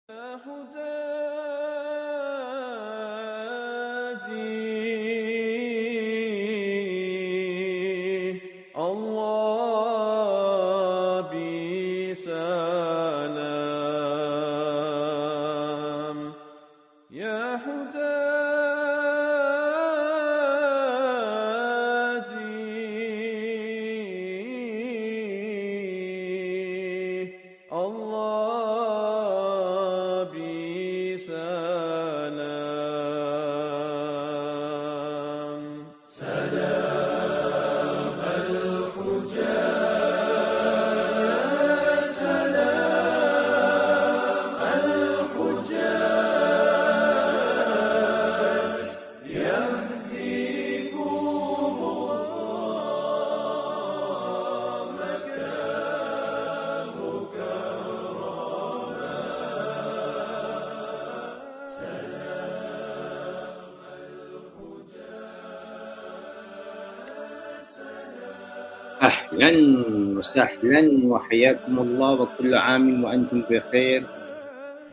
يا حجاجي الله بسلام يا حجاجي الله بسلام أهلا وسهلا وحياكم الله وكل عام وأنتم بخير.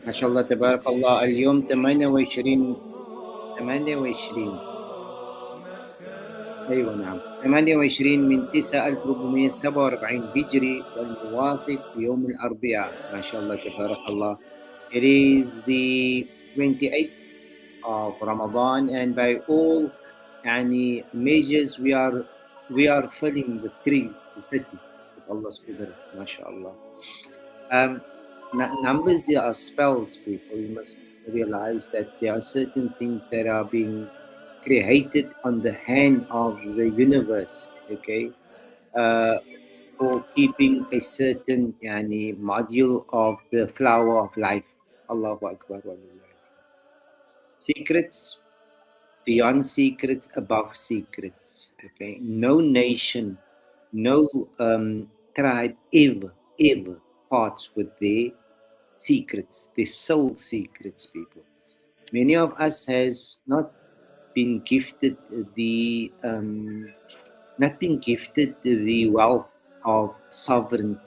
ما شاء الله تبارك الله. اليوم 28 أيوة نعم 28 من 9 1447 هجري والموافق يوم الأربعاء. ما شاء الله تبارك الله. It is the 28th of Ramadan, and by all measures we are filling the 3 to 30 with Allah's qudra. MashaAllah. Numbers are spells, people. You must realize that there are certain things that are being created on the hand of the universe, okay, for keeping a certain module of the flower of life. Allahu Akbar. Secrets beyond secrets, above secrets. Okay, no nation, no tribe ever parts with their secrets, their soul secrets. People, many of us has not been gifted the wealth of sovereign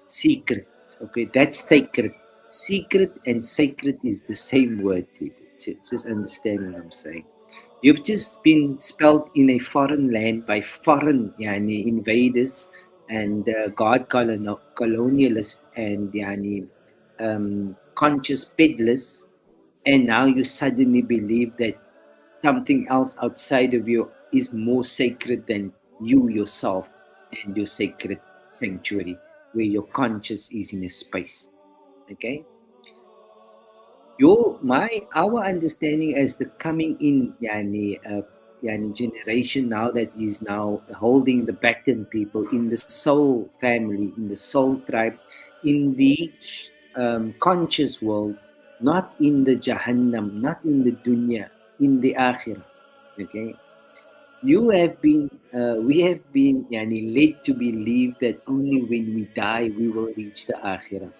secrets. Okay, that's sacred. Secret and sacred is the same word, people. Just understand what I'm saying. You've just been spelled in a foreign land by foreign invaders and God colonialists and conscious peddlers, and now you suddenly believe that something else outside of you is more sacred than you yourself and your sacred sanctuary where your conscious is in a space. Okay, our understanding as the coming in generation now that is now holding the baton, people, in the soul family, in the soul tribe, in the conscious world, not in the Jahannam, not in the dunya, in the akhirah. Okay, we have been led to believe that only when we die we will reach the akhirah.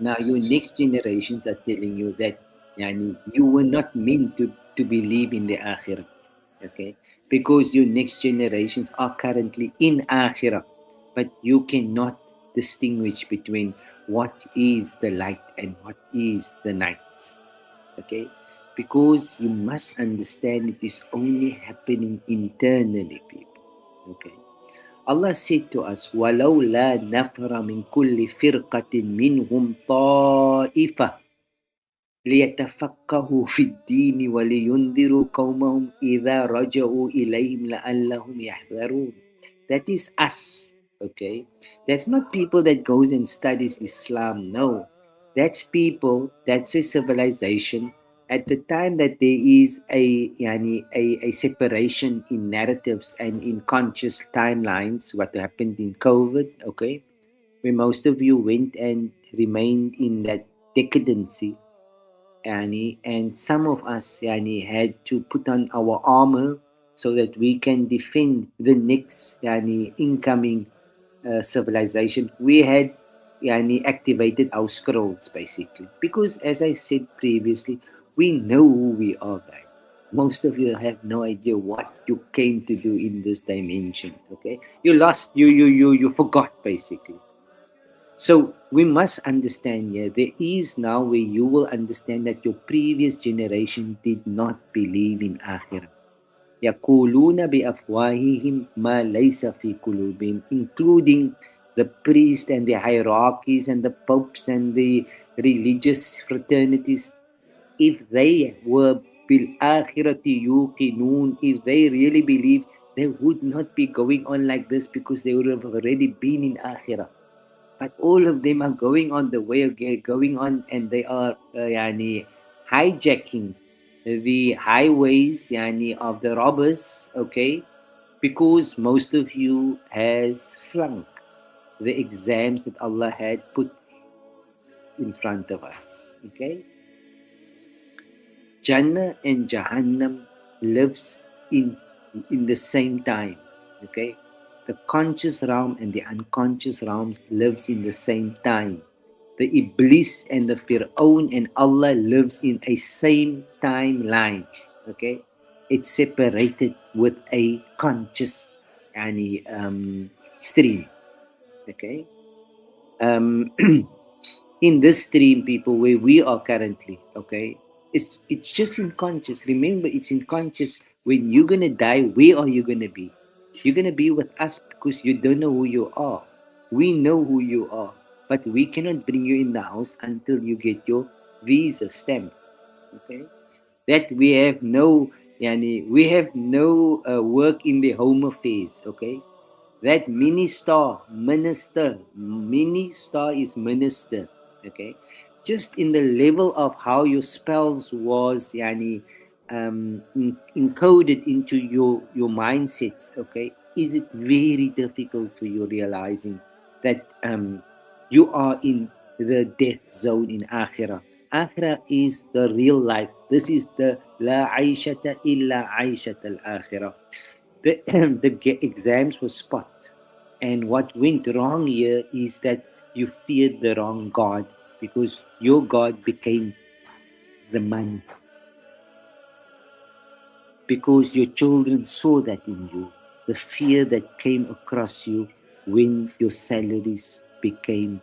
Now your next generations are telling you that you were not meant to believe in the akhirah. Okay, because your next generations are currently in akhirah, but you cannot distinguish between what is the light and what is the night. Okay, because you must understand it is only happening internally, people. Okay, Allah said to us, وَلَوْلَا نَفْرَ مِنْ كُلِّ فِرْقَةٍ مِّنْهُمْ طَائِفَةٌ لِيَتَفَقَّهُوا فِي الدِّينِ وَلِيُنذِرُوا قَوْمَهُمْ إِذَا رَجَعُوا إِلَيْهِمْ لَعَلَّهُمْ يَحْذَرُونَ. That is us. Okay, that's not people that goes and studies Islam. No, that's people, that's a civilization. At the time that there is a separation in narratives and in conscious timelines, what happened in COVID, okay, where most of you went and remained in that decadency, and some of us had to put on our armor so that we can defend the next incoming civilization. We had activated our scrolls, basically, because, as I said previously, we know who we are, guys. Most of you have no idea what you came to do in this dimension. Okay, you lost, you forgot, basically. So we must understand here, there is now where you will understand that your previous generation did not believe in Akhirah. يَقُولُونَ بِأَفْوَاهِهِمْ مَا لَيْسَ فِي قُلُوبِهِمْ, including the priests and the hierarchies and the popes and the religious fraternities. If they were بِالْآخِرَةِ يُوقِنُونَ, if they really believe, they would not be going on like this, because they would have already been in Akhirah. But all of them are going on the way of going on, and they are hijacking the highways of the robbers, okay? Because most of you has flunked the exams that Allah had put in front of us, okay? Jannah and Jahannam lives in the same time, okay? The conscious realm and the unconscious realms lives in the same time. The Iblis and the Fir'aun and Allah lives in a same timeline, okay? It's separated with a conscious stream, okay? In this stream, people, where we are currently, okay, it's just unconscious. Remember, it's unconscious. When you're gonna die, where are you gonna be? You're gonna be with us, because you don't know who you are. We know who you are, but we cannot bring you in the house until you get your visa stamped, okay? That we have no work in the home affairs, okay? That minister is minister, okay? Just in the level of how your spells was encoded into your mindsets, okay? Is it very difficult for you realizing that you are in the death zone in Akhirah? Akhirah is the real life. This is the La Aishata illa Aishat al-Akhirah. The exams were spot. And what went wrong here is that you feared the wrong God, because your God became the money. Because your children saw that in you, the fear that came across you when your salaries became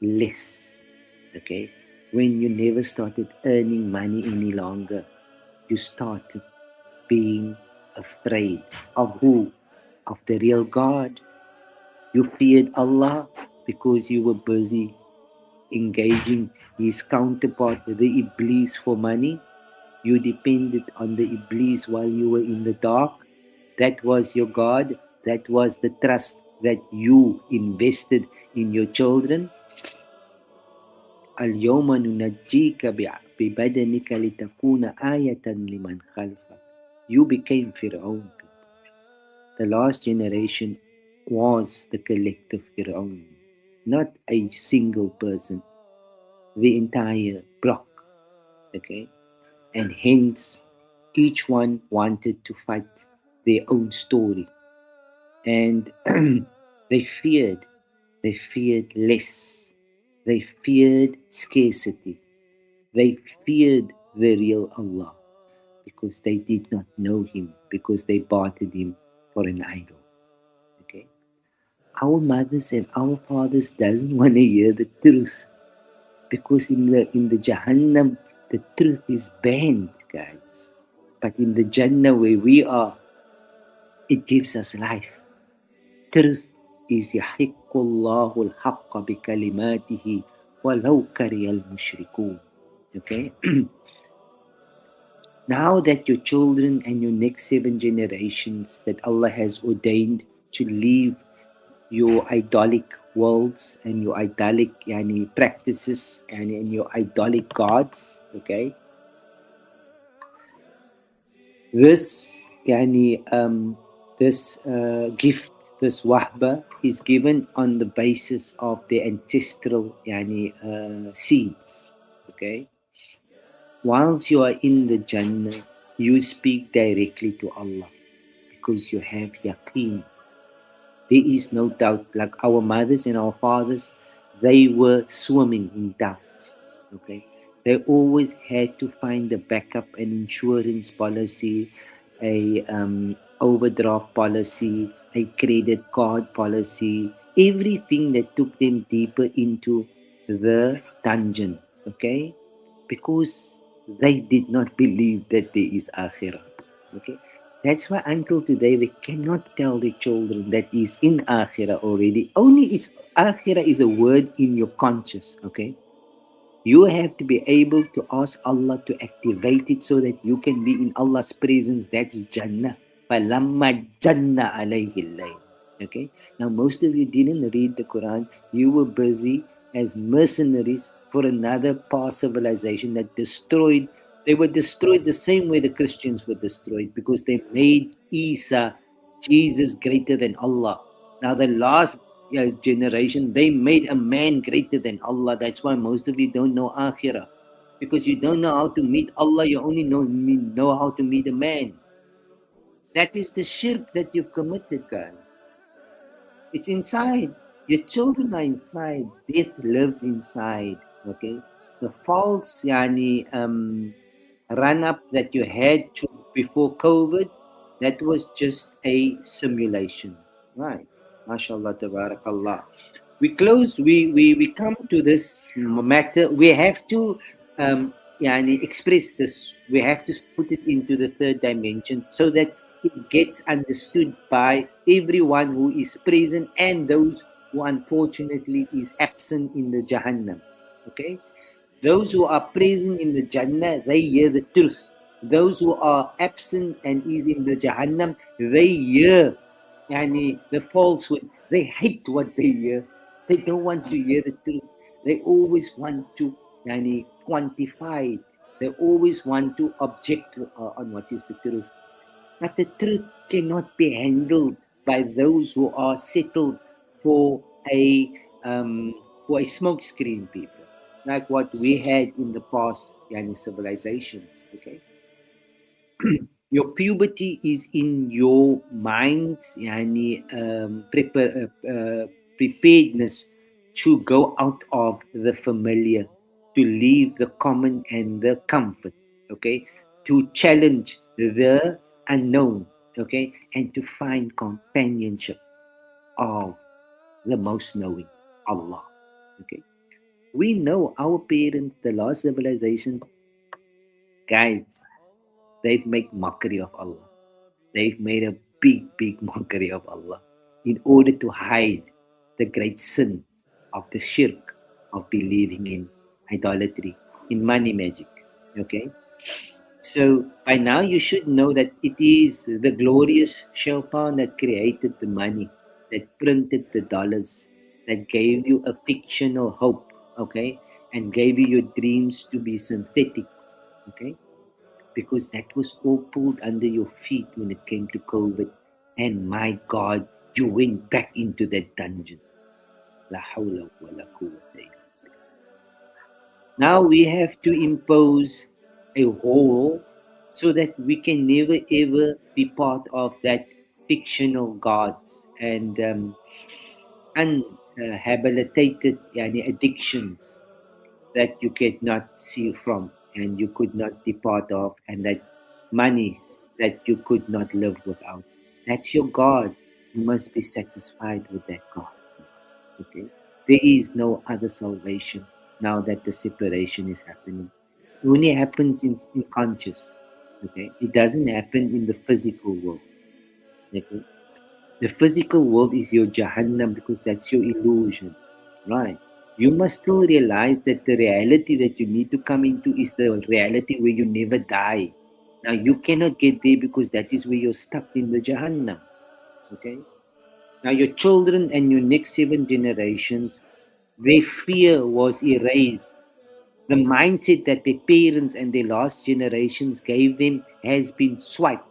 less, okay? When you never started earning money any longer, you started being afraid of who? Of the real God. You feared Allah because you were busy engaging his counterpart, the Iblis, for money. You depended on the Iblis while you were in the dark. That was your God. That was the trust that you invested in your children. اليوم ننجيك ببدنك لتكون آية لمن خلفك. You became Fir'aun. The last generation was the collective Fir'aun, not a single person, the entire block, okay? And hence, each one wanted to fight their own story. And they feared less. They feared scarcity. They feared the real Allah, because they did not know him, because they bartered him for an idol. Okay? Our mothers and our fathers doesn't want to hear the truth, because in the Jahannam, the truth is banned, guys. But in the Jannah where we are, it gives us life. Truth is يحق الله الحق بكلماته ولو كره المشركون. Okay? Now that your children and your next 7 generations that Allah has ordained to leave your idolic worlds and your idolic practices and your idolic gods, okay? This gift, this wahba, is given on the basis of the ancestral seeds, okay? Whilst you are in the Jannah, you speak directly to Allah because you have yaqeen. There is no doubt. Like our mothers and our fathers, they were swimming in doubt, okay? They always had to find a backup, an insurance policy, a overdraft policy, a credit card policy, everything that took them deeper into the dungeon, okay? Because they did not believe that there is akhirah, okay? That's why until today they cannot tell their children that is in akhirah already. Only it's akhirah is a word in your conscious, okay? You have to be able to ask Allah to activate it so that you can be in Allah's presence. That's Jannah. فَلَمَّا جَنَّ عَلَيْهِ اللَّيْلِ. Okay? Now, most of you didn't read the Quran. You were busy as mercenaries for another past civilization that destroyed. They were destroyed the same way the Christians were destroyed because they made Isa, Jesus, greater than Allah. Now, the last generation, they made a man greater than Allah. That's why most of you don't know Akhirah. Because you don't know how to meet Allah, you only know how to meet a man. That is the shirk that you've committed, guys. It's inside. Your children are inside. Death lives inside. Okay? The false run up that you had to before COVID, that was just a simulation. Right. MashaAllah, tabarakallah. We come to this matter. We have to express this. We have to put it into the third dimension so that it gets understood by everyone who is present and those who unfortunately is absent in the Jahannam. Okay? Those who are present in the Jannah, they hear the truth. Those who are absent and is in the Jahannam, they hear the falsehood. They hate what they hear. They don't want to hear the truth. They always want to quantify it. They always want to object on what is the truth. But the truth cannot be handled by those who are settled for a smoke screen, people, like what we had in the past civilizations. Okay, your puberty is in your mind's preparedness to go out of the familiar, to leave the common and the comfort. Okay, to challenge the unknown, okay, and to find companionship of the most knowing, Allah. Okay, we know our parents, the last civilization, guys, they've made mockery of Allah. They've made a big mockery of Allah in order to hide the great sin of the shirk of believing in idolatry, in money magic. Okay. So by now you should know that it is the glorious shaitan that created the money, that printed the dollars, that gave you a fictional hope, okay, and gave you your dreams to be synthetic, okay, because that was all pulled under your feet when it came to COVID. And my God, you went back into that dungeon. La hawla wa la quwwata illa billah. Now we have to impose a whole so that we can never ever be part of that fictional gods and unhabilitated addictions that you cannot see from and you could not depart of, and that monies that you could not live without. That's your God. You must be satisfied with that God. Okay? There is no other salvation now that the separation is happening. It only happens in conscious. Okay? It doesn't happen in the physical world. Okay? The physical world is your Jahannam because that's your illusion. Right? You must still realize that the reality that you need to come into is the reality where you never die. Now you cannot get there because that is where you're stuck in the Jahannam. Okay? Now your children and your next 7 generations, their fear was erased. The mindset that their parents and their last generations gave them has been swiped.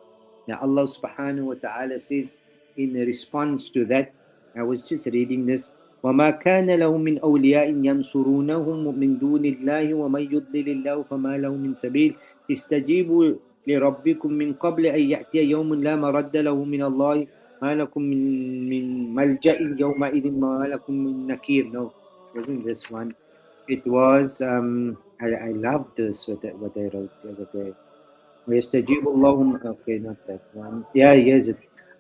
Now Allah subhanahu wa ta'ala says in response to that, I was just reading this, وَمَا كَانَ لَهُم مِّنْ أَوْلِيَاءٍ يَنْصُرُونَهُم مِّن دُونِ اللَّهِ وَمَن يُضْلِلِ اللَّهُ فَمَا لَهُ مِن سَبِيلٍ اسْتَجِيبُوا لِرَبِّكُم مِّن قَبْلِ أَن يَأْتِيَ يَوْمٌ لَا مَرَدَّ لَهُ مِنَ اللَّهِ مَا لَكُم مِّن مَلْجَإٍ يَوْمَئِذٍ مَا لَكُم مِّن نَكِيرٍ. No, it wasn't this one. It was I love this what I wrote the other day. ويستجيب اللهم, okay, not that one. Yeah, yes.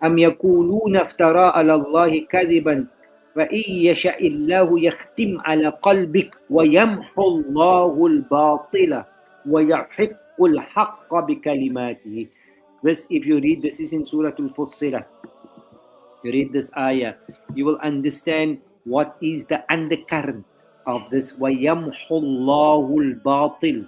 أم يقولون افترى على الله كذبا وَإِن يَشَأِ اللَّهُ يَخْتِمْ عَلَى قَلْبِكَ وَيَمْحُ اللَّهُ الْبَاطِلَ وَيُحِقُّ الْحَقَّ بِكَلِمَاتِهِ. This, if you read, this is in Surah Al-Fussilat. You read this ayah, you will understand what is the undercurrent of this وَيَمْحُ اللَّهُ الْبَاطِلَ.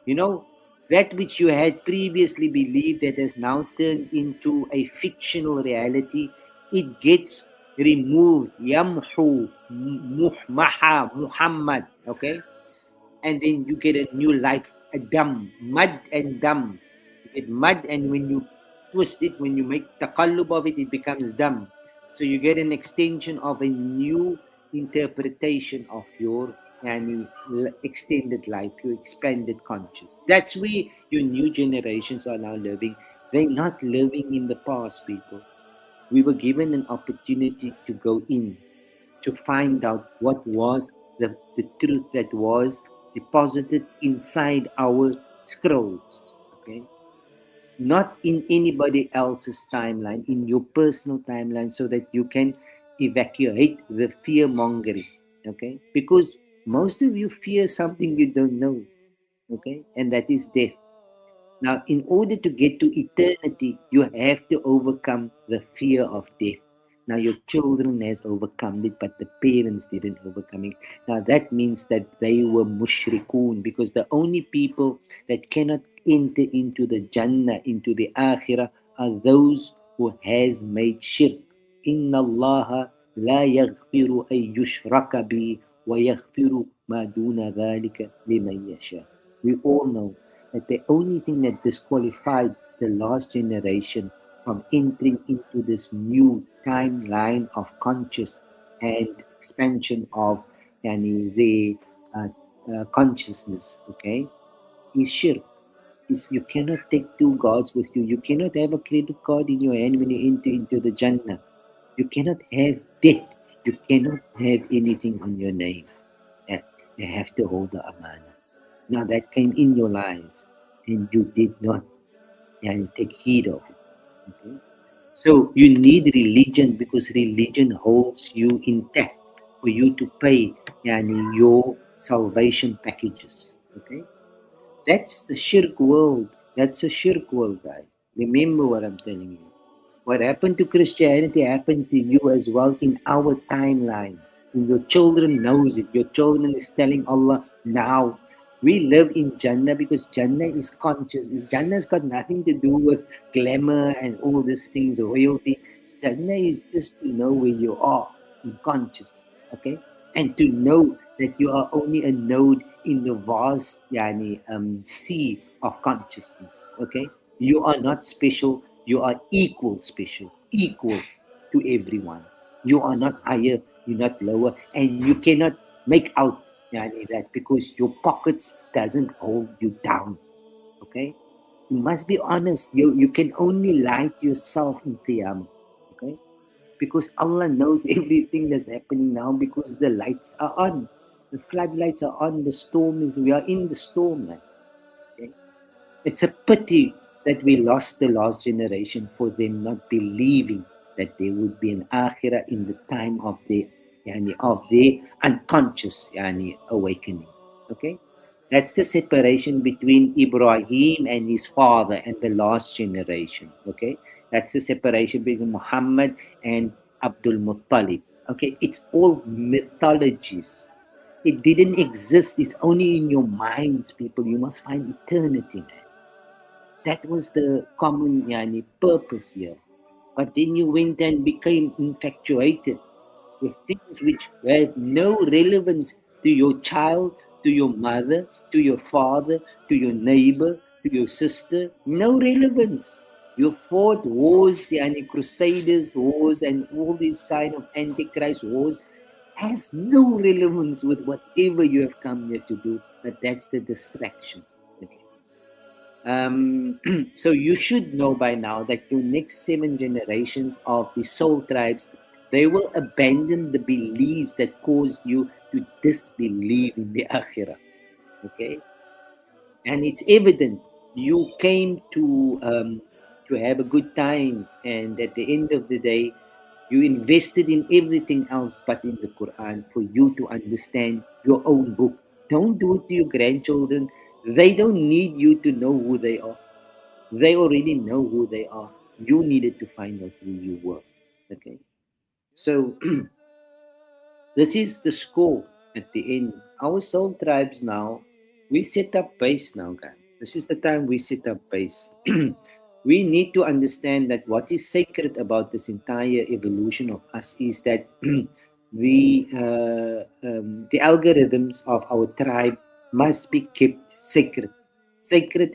You know, that which you had previously believed that has now turned into a fictional reality, it gets removed. Yamhu, muhmaha, Muhammad, okay? And then you get a new life, a dam, mud and dam. You get mud, and when you twist it, when you make taqallub of it, it becomes dam. So you get an extension of a new interpretation of your extended life, your expanded conscious. That's where your new generations are now living. They're not living in the past, people. We were given an opportunity to go in, to find out what was the truth that was deposited inside our scrolls. Okay? Not in anybody else's timeline, in your personal timeline, so that you can evacuate the fear mongering. Okay? Because most of you fear something you don't know. Okay? And that is death. Now, in order to get to eternity, you have to overcome the fear of death. Now, your children has overcome it, but the parents didn't overcome it. Now, that means that they were mushrikun, because the only people that cannot enter into the Jannah, into the Akhirah, are those who has made shirk. Inna Allah la yaghfiru ay yushraka bi wa yaghfiru ma duna dhalika liman yasha. We all know that the only thing that disqualified the last generation from entering into this new timeline of conscious and expansion of the consciousness, okay, is shirk. Is you cannot take two gods with you. You cannot have a credit card in your hand when you enter into the Jannah. You cannot have debt. You cannot have anything on your name. You have to hold the amana. Now that came in your lives, and you did not take heed of it. Okay? So you need religion, because religion holds you intact for you to pay your salvation packages. Okay? That's the shirk world. That's a shirk world, guys. Remember what I'm telling you. What happened to Christianity happened to you as well in our timeline. And your children knows it. Your children is telling Allah now. We live in Jannah because Jannah is conscious. Jannah's got nothing to do with glamour and all these things, royalty. Jannah is just to know where you are, in conscious, okay? And to know that you are only a node in the vast sea of consciousness, okay? You are not special. You are equal special, equal to everyone. You are not higher, you're not lower, and you cannot make out that because your pockets doesn't hold you down. Okay? You must be honest. You can only lie to yourself in Qiyamah. Okay? Because Allah knows everything that's happening now, because the lights are on. The floodlights are on. The storm is, we are in the storm, man. Okay? It's a pity that we lost the last generation for them not believing that there would be an akhirah in the time of the unconscious awakening. Okay, that's the separation between Ibrahim and his father and the last generation. Okay, that's the separation between Muhammad and Abdul Muttalib. Okay, it's all mythologies. It didn't exist. It's only in your minds, people. You must find eternity, man. That was the common purpose here. But then you went and became infatuated with things which have no relevance to your child, to your mother, to your father, to your neighbor, to your sister. No relevance. You fought wars, crusaders wars, and all these kind of antichrist wars has no relevance with whatever you have come here to do. But that's the distraction. Okay. So you should know by now that your next 7 generations of the soul tribes, they will abandon the beliefs that caused you to disbelieve in the Akhirah. Okay? And it's evident you came to have a good time, and at the end of the day, You invested in everything else but in the Quran for you to understand your own book. Don't do it to your grandchildren. They don't need you to know who they are. They already know who they are. You needed to find out who you were. Okay. So this is the score at the end. Our soul tribes now, we set up base now, guys. This is the time we set up base. We need to understand that what is sacred about this entire evolution of us is that the algorithms of our tribe must be kept sacred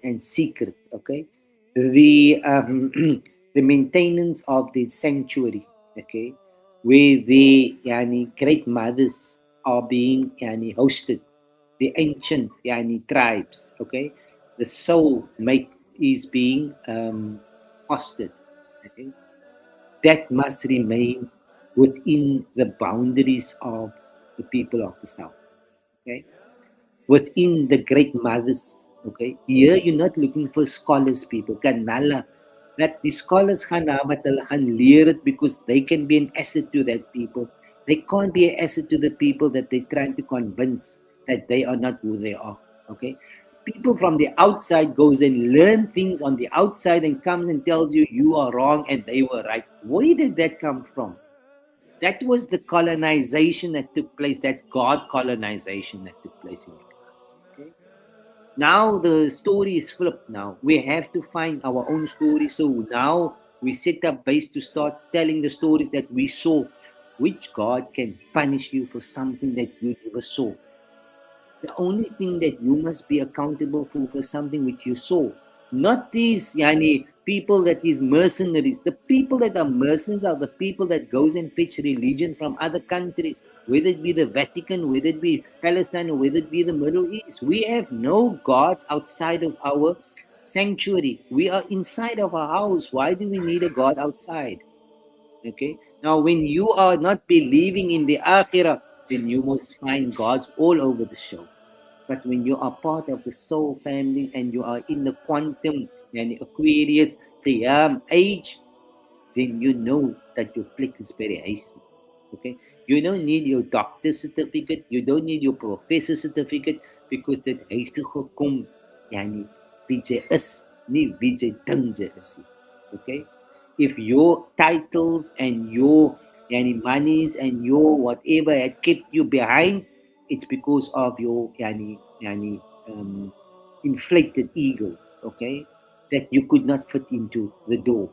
and secret. Okay, the the maintenance of the sanctuary. Okay, where the great mothers are being hosted, the ancient tribes. Okay, the soul mate is being fostered. Okay, that must remain within the boundaries of the people of the south. Okay, within the great mothers. Okay, here you're not looking for scholars, people. Kanala, that the scholars gaan na wat hulle gaan leer it because they can be an asset to that people. They can't be an asset to the people that they're trying to convince that they are not who they are. Okay, people from the outside goes and learn things on the outside and comes and tells you you are wrong and they were right. Where did that come from? That was the colonization that took place. That's God colonization that took place in your lives. Okay? Now the story is flipped now. We have to find our own story. So now we set up base to start telling the stories that we saw. Which God can punish you for something that you never saw? The only thing that you must be accountable for something which you saw. Not these people that is mercenaries. The people that are mercenaries are the people that goes and fetch religion from other countries, whether it be the Vatican, whether it be Palestine, or whether it be the Middle East. We have no gods outside of our sanctuary. We are inside of our house. Why do we need a God outside? Okay. Now, when you are not believing in the Akhirah, then you must find gods all over the show. But when you are part of the soul family and you are in the quantum and Aquarius age, then you know that your flick is very hasty. Okay? You don't need your doctor's certificate, you don't need your professor certificate because dit huis toe gekom wie jy is, nie wie jy dink jy is nie. Okay? If your titles and your monies and your whatever had kept you behind, it's because of your inflated ego, okay, that you could not fit into the door.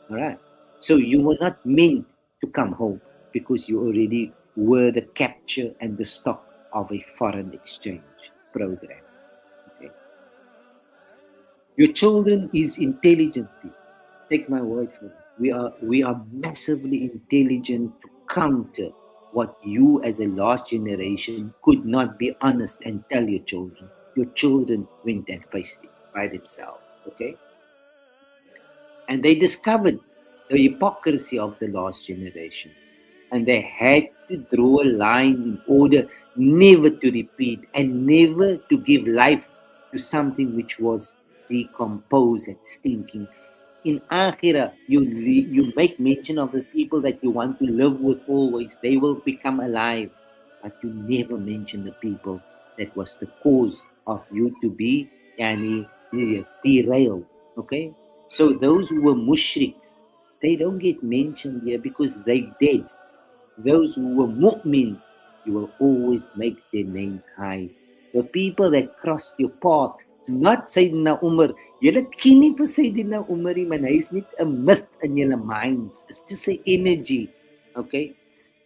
All right. So you were not meant to come home because you already were the capture and the stock of a foreign exchange program. Okay. Your children is intelligent people. Take my word for it. We are massively intelligent to counter what you as a last generation could not be honest and tell your children. Your children went and faced it by themselves. Okay? And they discovered the hypocrisy of the last generations. And they had to draw a line in order never to repeat and never to give life to something which was decomposed and stinking. In Akhirah, you make mention of the people that you want to live with always. They will become alive. But you never mention the people that was the cause of you to be derailed. Okay? So those who were mushriks, they don't get mentioned here because they dead. Those who were mu'min, you will always make their names high. The people that crossed your path, not Sayyidina Umar. Julle ken nie vir Sayyidina Umar nie, man. Hy is net 'n myth in julle minds. It's just 'n energy. Okay?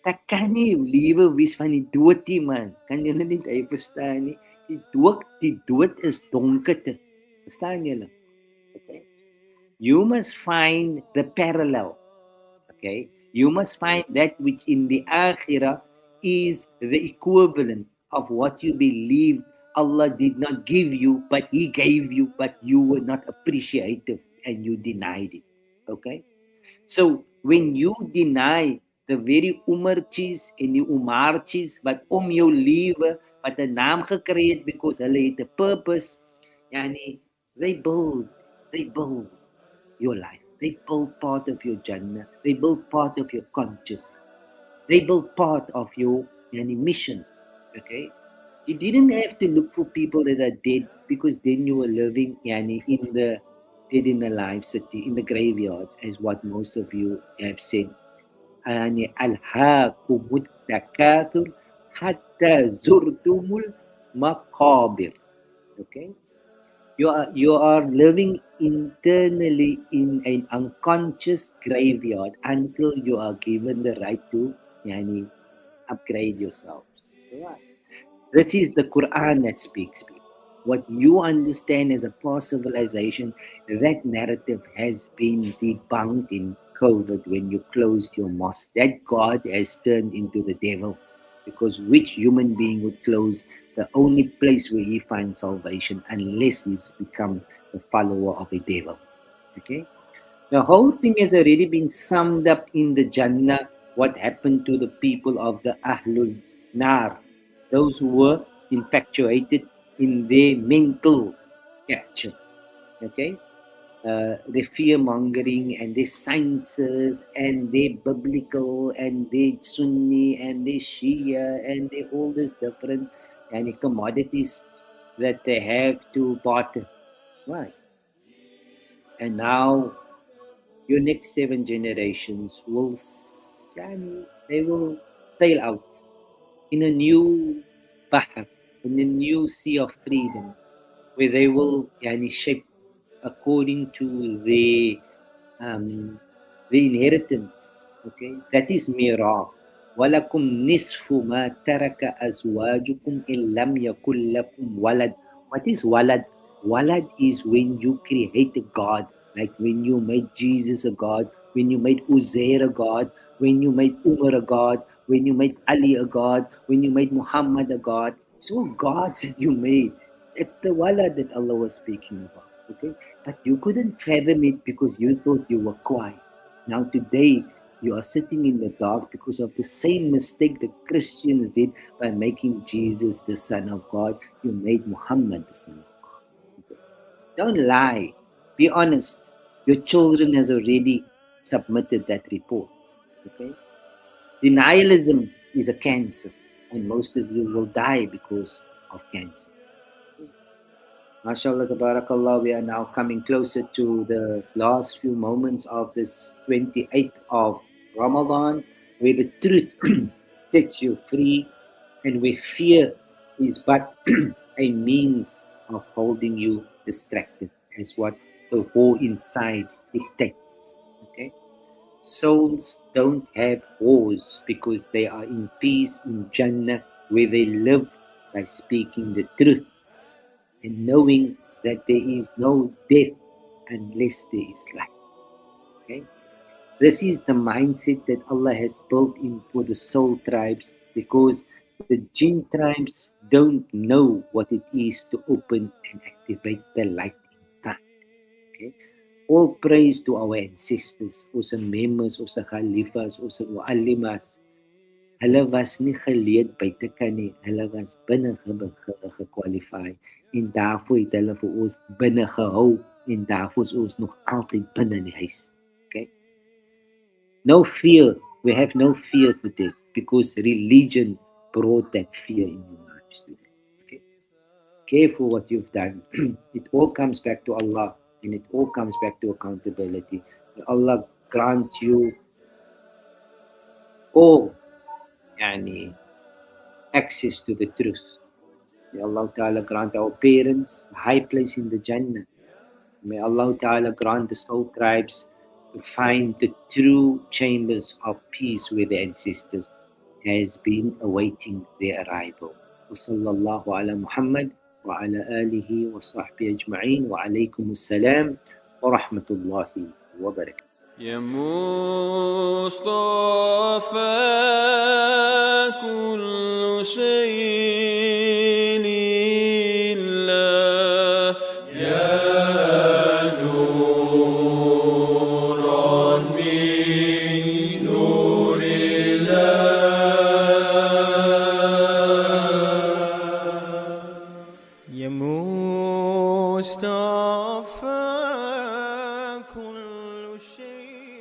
Dat kan nie liewe wees van die dood nie, man. Kan julle nie dit verstaan nie? Die dood is donkerte. Verstaan julle? Okay. You must find the parallel. Okay? You must find that which in the Akhirah is the equivalent of what you believed Allah did not give you, but He gave you, but you were not appreciative and you denied it. Okay? So when you deny the very Umartjies en die Umartjies wat om jou lewe, wat 'n naam gekry het because hulle het 'n purpose, they build your life. They build part of your Jannah. They build part of your conscious. They build part of your mission. Okay? You didn't have to look for people that are dead because then you were living in the dead in the life city, in the graveyards, as what most of you have said. يعني ألهاكم التكاثر حتى زرتم المقابر. Okay? You are living internally in an unconscious graveyard until you are given the right to yani, upgrade yourselves. Right. This is the Quran that speaks, people. What you understand as a past civilization, that narrative has been debunked in COVID when you closed your mosque. That God has turned into the devil. Because which human being would close the only place where he finds salvation unless he's become a follower of a devil? Okay? The whole thing has already been summed up in the Jannah, what happened to the people of the Ahlul Nar, those who were infatuated in their mental capture. Okay? Their fear mongering and their sciences and their biblical and their Sunni and their Shia and their all these different commodities that they have to barter. Right. And now your next 7 generations will they will sail out in a new bahr, in a new sea of freedom, where they will shape according to the inheritance. Okay, that is mirah. ولكم نصف ما ترك أزواجكم إن لم يكن لكم ولد. What is walad? Walad is when you create a God, like when you made Jesus a God, when you made Uzair a God, when you made Umar a God, when you made Ali a God, when you made Muhammad a God. It's all gods that you made. It's the walad that Allah was speaking about. Okay, but you couldn't fathom it because you thought you were quiet. Now today you are sitting in the dark because of the same mistake the Christians did by making Jesus the Son of God. You made Muhammad the Son of God. Okay. Don't lie. Be honest. Your children has already submitted that report. Okay. Denialism is a cancer, and most of you will die because of cancer. MashaAllah, tabarakallah, we are now coming closer to the last few moments of this 28th of Ramadan, where the truth sets you free and where fear is but a means of holding you distracted, as what the war inside dictates. Okay? Souls don't have wars because they are in peace in Jannah, where they live by speaking the truth and knowing that there is no death unless there is life. Okay? This is the mindset that Allah has built in for the soul tribes, because the jinn tribes don't know what it is to open and activate the light inside. Okay? All praise to our ancestors, ons members, ons khalifas, ons muallimas. Hulle was nie geleed buitekant nie, hulle was binne gekwalify. En daarvoor het hulle vir ons binne gehou en daarvoor is ons nog altyd binne in die huis. Okay? No fear. We have no fear for death because religion brought that fear in your lives today. Okay? Careful what you've done. It all comes back to Allah and it all comes back to accountability. May Allah grant you all access to the truth. May Allah Ta'ala grant our parents a high place in the Jannah. May Allah Ta'ala grant the soul tribes to find the true chambers of peace where the ancestors has been awaiting their arrival. وصلى الله على محمد وعلى آله وصحبه أجمعين وعليكم السلام ورحمة الله وبركاته. يا مصطفى كل شيء لله يا نورا من نور الله يا مصطفى كل شيء